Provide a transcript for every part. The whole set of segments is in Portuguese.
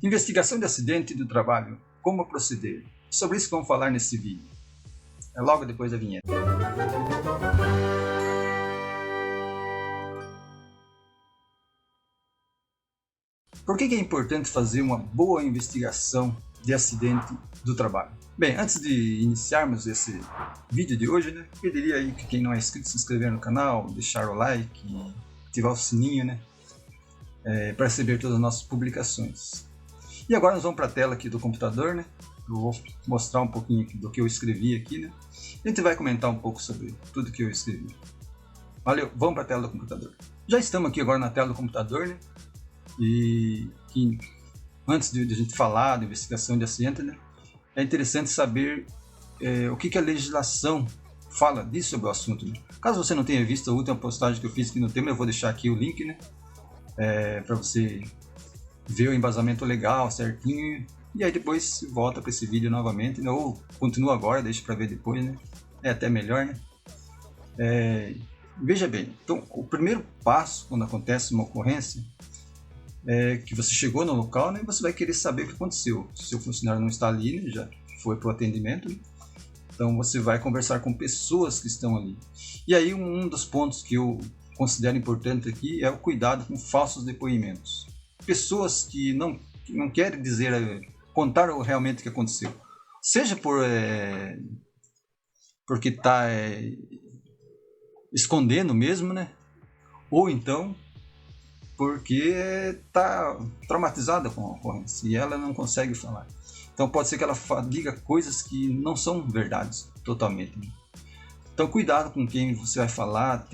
Investigação de acidente do trabalho. Como proceder? Sobre isso que vamos falar nesse vídeo. É logo depois da vinheta. Por que é importante fazer uma boa investigação de acidente do trabalho? Bem, antes de iniciarmos esse vídeo de hoje, pediria aí que quem não é inscrito se inscrever no canal, deixar o like e ativar o sininho, para receber todas as nossas publicações. E agora nós vamos para a tela aqui do computador, Eu vou mostrar um pouquinho do que eu escrevi aqui, A gente vai comentar um pouco sobre tudo que eu escrevi. Valeu, vamos para a tela do computador. Já estamos aqui agora na tela do computador, E que, antes de a gente falar da investigação de acidente, é interessante saber o que a legislação fala disso sobre o assunto. Caso você não tenha visto a última postagem que eu fiz aqui no tema, eu vou deixar aqui o link, para você ver o embasamento legal certinho, e aí depois volta para esse vídeo novamente, ou continua agora, deixa para ver depois, É até melhor, Veja bem, então o primeiro passo quando acontece uma ocorrência é que você chegou no local, e você vai querer saber o que aconteceu. Se o funcionário não está ali, já foi para o atendimento, então você vai conversar com pessoas que estão ali. E aí um dos pontos que eu considero importante aqui é o cuidado com falsos depoimentos. Pessoas que não querem contar realmente o que aconteceu. Seja porque está escondendo mesmo, ou então porque está traumatizada com a ocorrência e ela não consegue falar. Então pode ser que ela diga coisas que não são verdades totalmente. Então cuidado com quem você vai falar,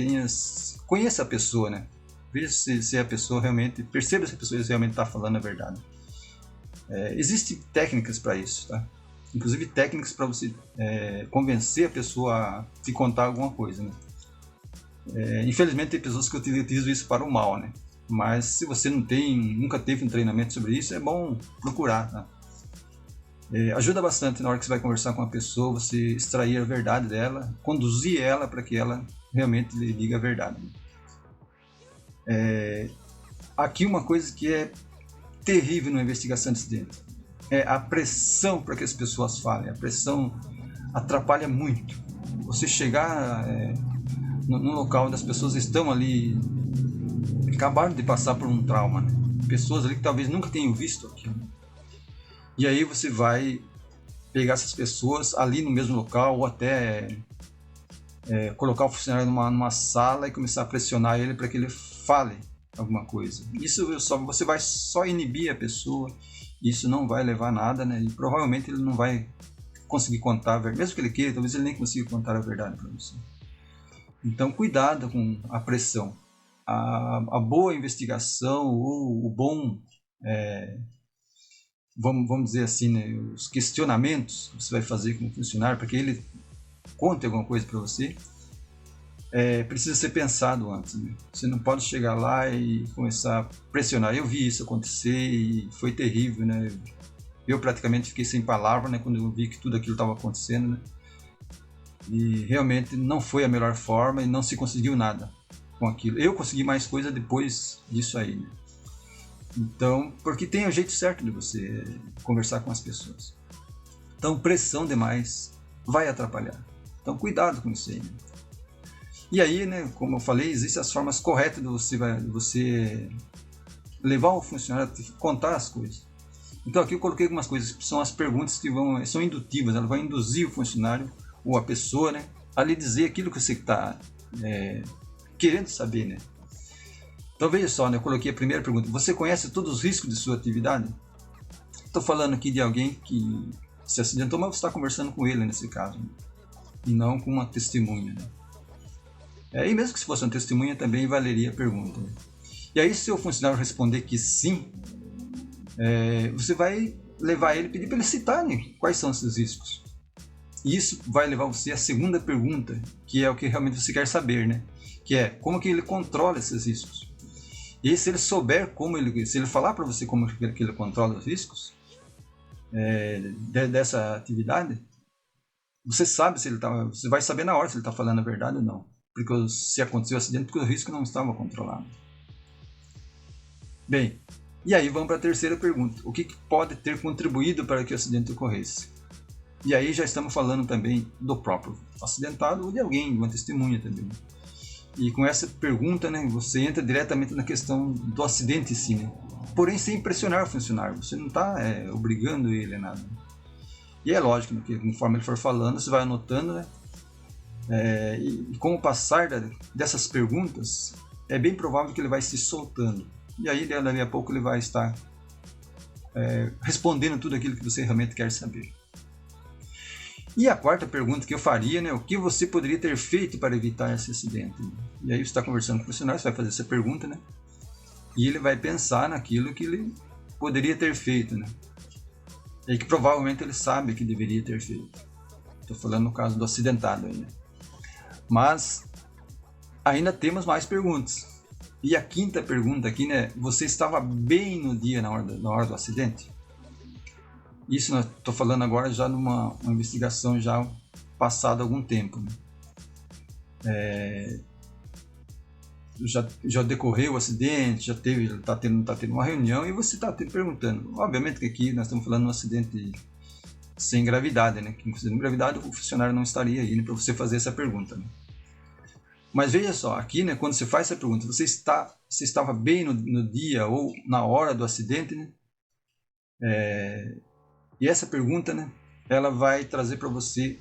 conheça a pessoa, Veja se a pessoa realmente, perceba se a pessoa realmente está falando a verdade. Existem técnicas para isso, tá? Inclusive técnicas para você convencer a pessoa a te contar alguma coisa, Infelizmente tem pessoas que utilizam isso para o mal, Mas se você nunca teve um treinamento sobre isso, é bom procurar, tá? Ajuda bastante na hora que você vai conversar com uma pessoa, você extrair a verdade dela, conduzir ela para que ela realmente lhe diga a verdade. Aqui uma coisa que é terrível na investigação de acidente é a pressão para que as pessoas falem. A pressão atrapalha muito. Você chegar no local onde as pessoas estão ali, acabaram de passar por um trauma, Pessoas ali que talvez nunca tenham visto aquilo. E aí você vai pegar essas pessoas ali no mesmo local, ou até colocar o funcionário numa sala e começar a pressionar ele para que ele fale alguma coisa. Isso você vai só inibir a pessoa, isso não vai levar a nada, E provavelmente ele não vai conseguir contar a verdade. Mesmo que ele queira, talvez ele nem consiga contar a verdade para você. Então cuidado com a pressão. A boa investigação, ou o bom, vamos dizer assim, os questionamentos que você vai fazer com o funcionário para que ele conte alguma coisa para você, precisa ser pensado antes. Você não pode chegar lá e começar a pressionar. Eu vi isso acontecer e foi terrível, Eu praticamente fiquei sem palavra, quando eu vi que tudo aquilo estava acontecendo, E realmente não foi a melhor forma e não se conseguiu nada com aquilo. Eu consegui mais coisa depois disso aí, Então, porque tem o jeito certo de você conversar com as pessoas. Então, pressão demais vai atrapalhar. Então, cuidado com isso aí. E aí, como eu falei, existem as formas corretas de você levar o funcionário a contar as coisas. Então, aqui eu coloquei algumas coisas que são as perguntas que são indutivas, ela vai induzir o funcionário ou a pessoa, a lhe dizer aquilo que você está querendo saber, Então veja só, eu coloquei a primeira pergunta: você conhece todos os riscos de sua atividade? Estou falando aqui de alguém que se acidentou, mas você está conversando com ele nesse caso, e não com uma testemunha, E mesmo que se fosse uma testemunha, também valeria a pergunta. E aí, se o funcionário responder que sim, você vai levar ele, pedir para ele citar, quais são esses riscos. E isso vai levar você à segunda pergunta, que é o que realmente você quer saber, Que é como que ele controla esses riscos. E se ele souber se ele falar para você como que ele controla os riscos dessa atividade, você sabe você vai saber na hora se ele está falando a verdade ou não. Porque se aconteceu o acidente, porque o risco não estava controlado. Bem, E aí vamos para a terceira pergunta. O que pode ter contribuído para que o acidente ocorresse? E aí já estamos falando também do próprio acidentado ou de alguém, uma testemunha também. E com essa pergunta, né, você entra diretamente na questão do acidente em si, né? Porém sem pressionar o funcionário, você não está obrigando ele a nada. E é lógico, né, que conforme ele for falando, você vai anotando, né? E com o passar dessas perguntas, é bem provável que ele vai se soltando. E aí, dali a pouco, ele vai estar respondendo tudo aquilo que você realmente quer saber. E a quarta pergunta que eu faria, né, o que você poderia ter feito para evitar esse acidente? E aí você está conversando com o funcionário, você vai fazer essa pergunta, né? E ele vai pensar naquilo que ele poderia ter feito, né? E que provavelmente ele sabe que deveria ter feito. Estou falando no caso do acidentado aí, né? Mas ainda temos mais perguntas. E a quinta pergunta aqui, né? Você estava bem no dia na hora do acidente? Isso nós estou falando agora já numa investigação já passada algum tempo, né? Já decorreu o acidente, está tendo uma reunião e você está perguntando. Obviamente que aqui nós estamos falando de um acidente sem gravidade, né? Que sem gravidade o funcionário não estaria aí, né, para você fazer essa pergunta, né? Mas veja só, aqui, né, quando você faz essa pergunta, você estava bem no dia ou na hora do acidente, né? E essa pergunta, né, ela vai trazer para você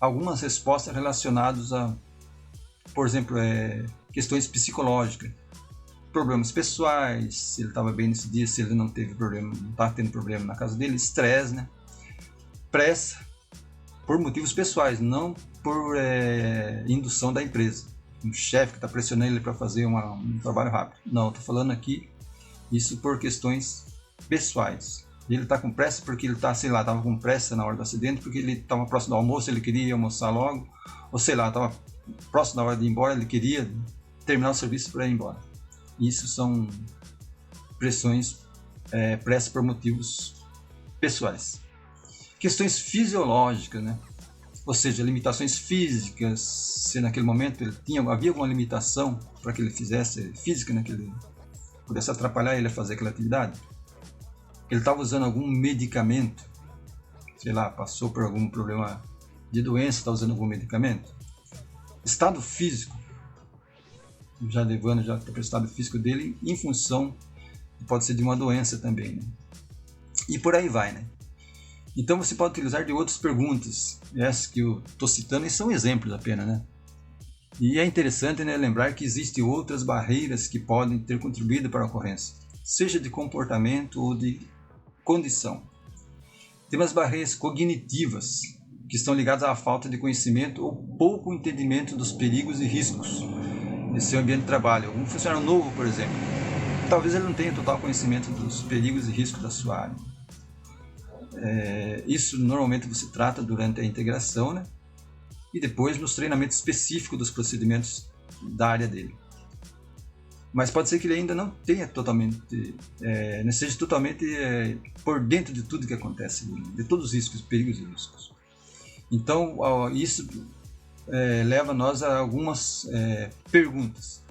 algumas respostas relacionadas a, por exemplo, questões psicológicas, problemas pessoais, se ele estava bem nesse dia, se ele não teve problema, não está tendo problema na casa dele, estresse, né? Pressa, por motivos pessoais, não por indução da empresa. Um chefe que está pressionando ele para fazer um trabalho rápido. Não, estou falando aqui isso por questões pessoais. Ele está com pressa porque ele estava com pressa na hora do acidente, porque ele estava próximo do almoço, ele queria ir almoçar logo, ou estava próximo da hora de ir embora, ele queria terminar o serviço para ir embora. Isso são pressões, pressa por motivos pessoais. Questões fisiológicas, né? Ou seja, limitações físicas, se naquele momento havia alguma limitação para que ele fizesse física, né? Que ele pudesse atrapalhar ele a fazer aquela atividade. Ele estava usando algum medicamento, sei lá, passou por algum problema de doença, está usando algum medicamento. Estado físico, já levando já para o estado físico dele, em função, pode ser de uma doença também, né? E por aí vai, né? Então você pode utilizar de outras perguntas, essas que eu estou citando, e são exemplos apenas, né? E é interessante, né, lembrar que existem outras barreiras que podem ter contribuído para a ocorrência, seja de comportamento ou de condição. Temos as barreiras cognitivas, que estão ligadas à falta de conhecimento ou pouco entendimento dos perigos e riscos de seu ambiente de trabalho. Um funcionário novo, por exemplo, talvez ele não tenha total conhecimento dos perigos e riscos da sua área. Isso normalmente você trata durante a integração, né? E depois nos treinamentos específicos dos procedimentos da área dele. Mas pode ser que ele ainda não tenha totalmente, não seja totalmente por dentro de tudo que acontece, de todos os riscos, perigos e riscos. Então, isso leva nós a algumas perguntas.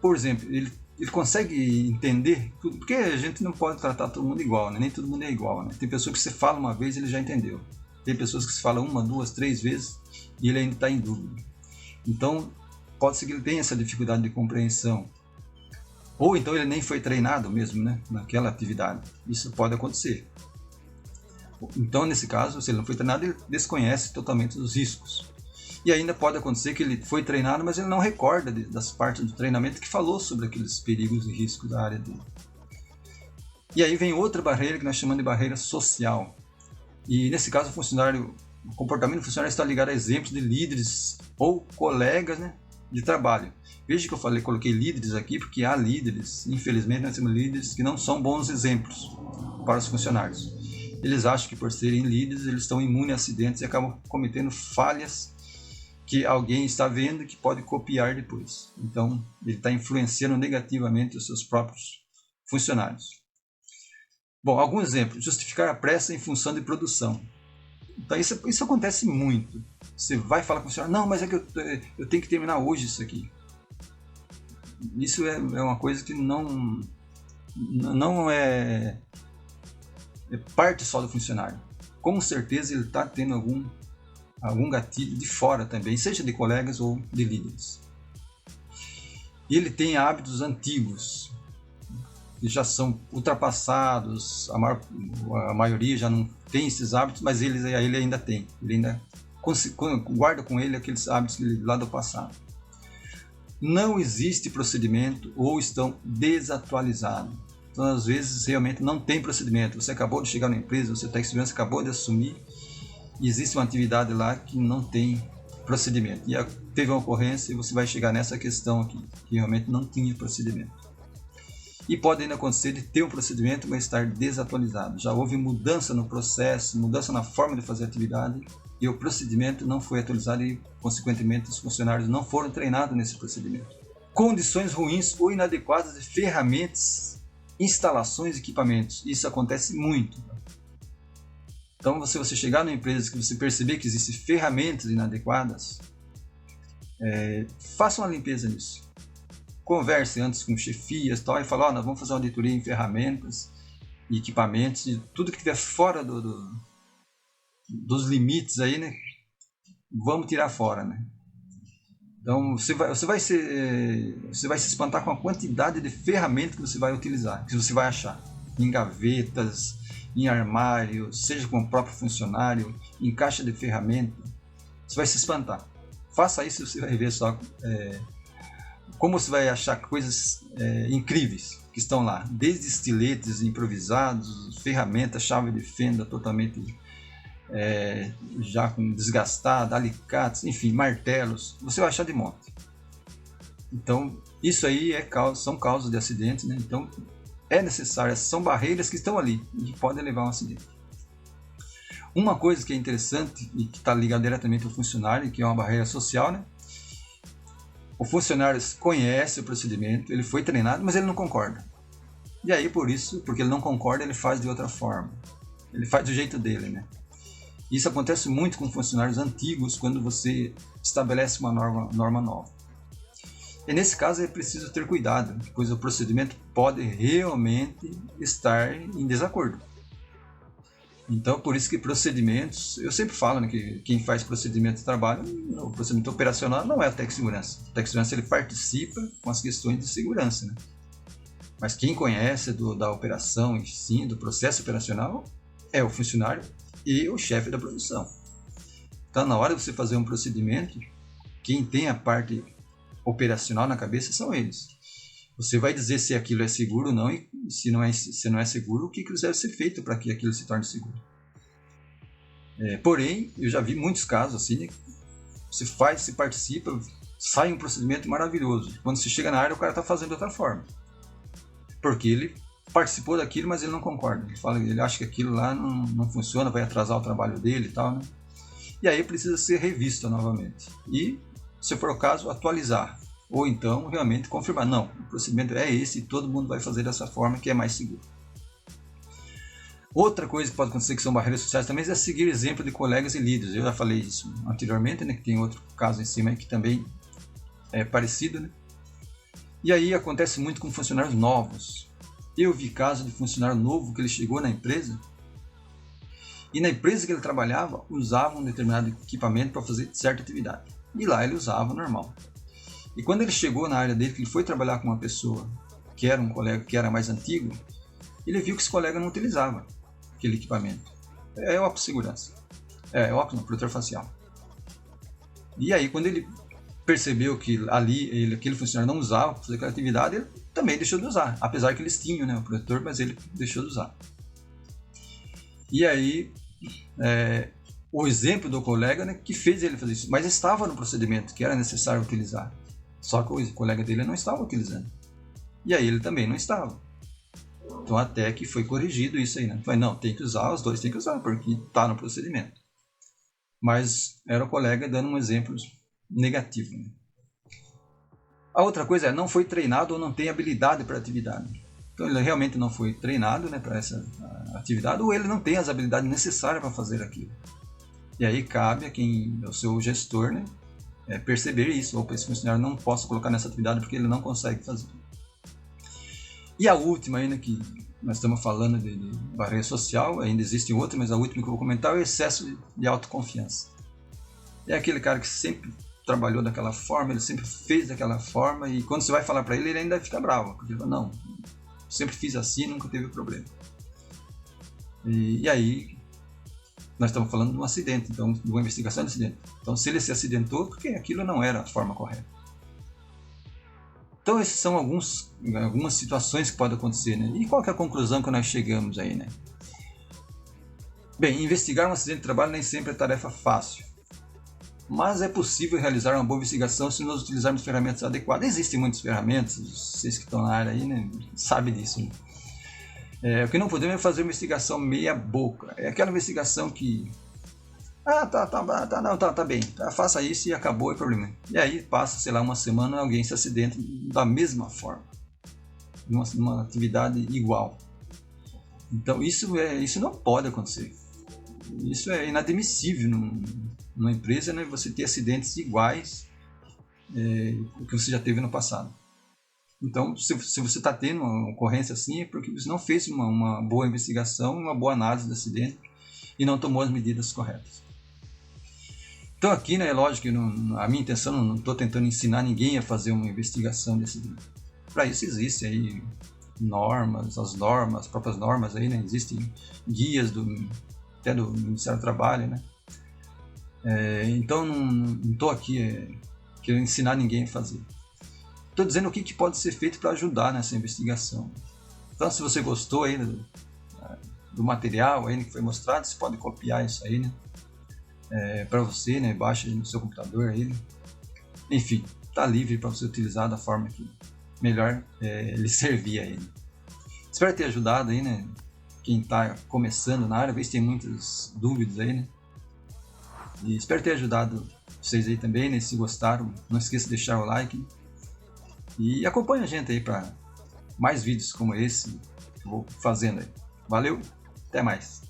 Por exemplo, ele consegue entender tudo, porque a gente não pode tratar todo mundo igual, né? Nem todo mundo é igual, né? Tem pessoas que você fala uma vez e ele já entendeu. Tem pessoas que se fala uma, duas, três vezes e ele ainda está em dúvida. Então, pode ser que ele tenha essa dificuldade de compreensão. Ou então ele nem foi treinado mesmo, né, naquela atividade. Isso pode acontecer. Então, nesse caso, se ele não foi treinado, ele desconhece totalmente os riscos. E ainda pode acontecer que ele foi treinado, mas ele não recorda das partes do treinamento que falou sobre aqueles perigos e riscos da área dele. E aí vem outra barreira que nós chamamos de barreira social. E nesse caso, o comportamento do funcionário está ligado a exemplos de líderes ou colegas, né, de trabalho. Veja que eu coloquei líderes aqui, porque há líderes, infelizmente nós temos líderes que não são bons exemplos para os funcionários. Eles acham que por serem líderes, eles estão imunes a acidentes e acabam cometendo falhas que alguém está vendo e que pode copiar depois. Então, ele está influenciando negativamente os seus próprios funcionários. Bom, algum exemplo. Justificar a pressa em função de produção. Então, isso acontece muito. Você vai falar com o funcionário, não, mas é que eu tenho que terminar hoje isso aqui. Isso é uma coisa que não não é parte só do funcionário. Com certeza ele está tendo algum gatilho de fora também, seja de colegas ou de líderes. E ele tem hábitos antigos, que já são ultrapassados, a maioria já não tem esses hábitos, mas ele ainda tem. Ele ainda guarda com ele aqueles hábitos lá do passado. Não existe procedimento ou estão desatualizados. Então, às vezes, realmente não tem procedimento. Você acabou de chegar na empresa, você está em segurança, acabou de assumir, e existe uma atividade lá que não tem procedimento. E teve uma ocorrência e você vai chegar nessa questão aqui, que realmente não tinha procedimento. E pode ainda acontecer de ter um procedimento, mas estar desatualizado. Já houve mudança no processo, mudança na forma de fazer a atividade, e o procedimento não foi atualizado e, consequentemente, os funcionários não foram treinados nesse procedimento. Condições ruins ou inadequadas de ferramentas, instalações e equipamentos. Isso acontece muito. Então, se você chegar numa empresa que você perceber que existem ferramentas inadequadas, faça uma limpeza nisso. Converse antes com chefias e fale, nós vamos fazer uma auditoria em ferramentas e equipamentos, e tudo que estiver fora dos limites aí, né? Vamos tirar fora, né? Então, você vai se espantar com a quantidade de ferramentas que você vai utilizar, que você vai achar em gavetas, em armário, seja com o próprio funcionário, em caixa de ferramenta. Você vai se espantar. Faça isso e você vai ver só como você vai achar coisas incríveis que estão lá. Desde estiletes improvisados, ferramentas, chave de fenda totalmente já desgastada, alicates, enfim, martelos. Você vai achar de monte. Então, isso aí são causas de acidentes, né? Então, é necessário, são barreiras que estão ali e que podem levar a um acidente. Uma coisa que é interessante e que está ligada diretamente ao funcionário, que é uma barreira social, né? O funcionário conhece o procedimento, ele foi treinado, mas ele não concorda. E aí, porque ele não concorda, ele faz de outra forma. Ele faz do jeito dele, né? Isso acontece muito com funcionários antigos, quando você estabelece uma norma nova. E nesse caso é preciso ter cuidado, pois o procedimento pode realmente estar em desacordo. Então, por isso que procedimentos, eu sempre falo, né, que quem faz procedimento de trabalho, o procedimento operacional não é o técnico de segurança. O técnico de segurança ele participa com as questões de segurança, né? Mas quem conhece da operação, sim, do processo operacional, é o funcionário e o chefe da produção. Então, na hora de você fazer um procedimento, quem tem a parte operacional na cabeça são eles. Você vai dizer se aquilo é seguro ou não, e se não é seguro, o que deve ser feito para que aquilo se torne seguro. Porém, eu já vi muitos casos assim, né? Você participa, sai um procedimento maravilhoso. Quando você chega na área, o cara está fazendo de outra forma. Porque ele participou daquilo, mas ele não concorda. Ele acha que aquilo lá não funciona, vai atrasar o trabalho dele e tal, né? E aí precisa ser revisto novamente. E, se for o caso, atualizar. Ou então, realmente confirmar. Não, o procedimento é esse e todo mundo vai fazer dessa forma que é mais seguro. Outra coisa que pode acontecer, que são barreiras sociais também, é seguir exemplo de colegas e líderes. Eu já falei isso anteriormente, né, que tem outro caso em cima que também é parecido, né? E aí acontece muito com funcionários novos. Eu vi caso de funcionário novo que ele chegou na empresa e na empresa que ele trabalhava usava um determinado equipamento para fazer certa atividade. E lá ele usava normal. E quando ele chegou na área dele, que ele foi trabalhar com uma pessoa que era um colega que era mais antigo, ele viu que esse colega não utilizava aquele equipamento. É óculos de segurança. Óculos não, protetor facial. E aí, quando ele percebeu que ali aquele funcionário não usava para fazer aquela atividade, ele também deixou de usar. Apesar que eles tinham, né, o protetor, mas ele deixou de usar. E aí, o exemplo do colega, né, que fez ele fazer isso, mas estava no procedimento que era necessário utilizar. Só que o colega dele não estava utilizando. E aí ele também não estava. Então até que foi corrigido isso aí, né? Falei, não, tem que usar, os dois tem que usar, porque está no procedimento. Mas era o colega dando um exemplo negativo, né? A outra coisa não foi treinado ou não tem habilidade para a atividade. Então ele realmente não foi treinado, né, para essa atividade, ou ele não tem as habilidades necessárias para fazer aquilo. E aí cabe a quem é o seu gestor, né, perceber isso, ou esse funcionário não posso colocar nessa atividade porque ele não consegue fazer. E a última ainda que nós estamos falando de barreira social, ainda existem outras, mas a última que eu vou comentar é o excesso de autoconfiança. É aquele cara que sempre trabalhou daquela forma, ele sempre fez daquela forma, e quando você vai falar para ele, ele ainda fica bravo, porque ele fala, não, sempre fiz assim, nunca teve problema. E aí, nós estamos falando de um acidente, então, de uma investigação de acidente. Então, se ele se acidentou, porque aquilo não era a forma correta. Então, essas são algumas situações que podem acontecer, né? E qual que é a conclusão que nós chegamos aí, né? Bem, investigar um acidente de trabalho nem sempre é tarefa fácil, mas é possível realizar uma boa investigação se nós utilizarmos ferramentas adequadas. Existem muitas ferramentas, vocês que estão na área aí, né, sabem disso, né? O que não podemos é fazer uma investigação meia boca. É aquela investigação que tá bem, faça isso e acabou o problema. E aí passa, sei lá, uma semana, alguém se acidenta da mesma forma, numa atividade igual. Então isso não pode acontecer. Isso é inadmissível numa empresa, né? Você ter acidentes iguais ao que você já teve no passado. Então, se você está tendo uma ocorrência assim, é porque você não fez uma boa investigação, uma boa análise do acidente e não tomou as medidas corretas. Então aqui, né, é lógico que a minha intenção, não estou tentando ensinar ninguém a fazer uma investigação de acidente. Para isso existem aí as próprias normas aí, né? Existem guias até do Ministério do Trabalho, né? Então não estou aqui querendo ensinar ninguém a fazer. Estou dizendo o que pode ser feito para ajudar nessa investigação. Então, se você gostou aí do material aí que foi mostrado, você pode copiar isso aí, né? Para você, né? Baixa no seu computador aí, né? Enfim, está livre para você utilizar da forma que melhor lhe servir aí, né? Espero ter ajudado aí, né? Quem está começando na área, às vezes tem muitas dúvidas aí, né? E espero ter ajudado vocês aí também, né? Se gostaram, não esqueça de deixar o like. E acompanhe a gente aí para mais vídeos como esse que eu vou fazendo aí. Valeu, até mais!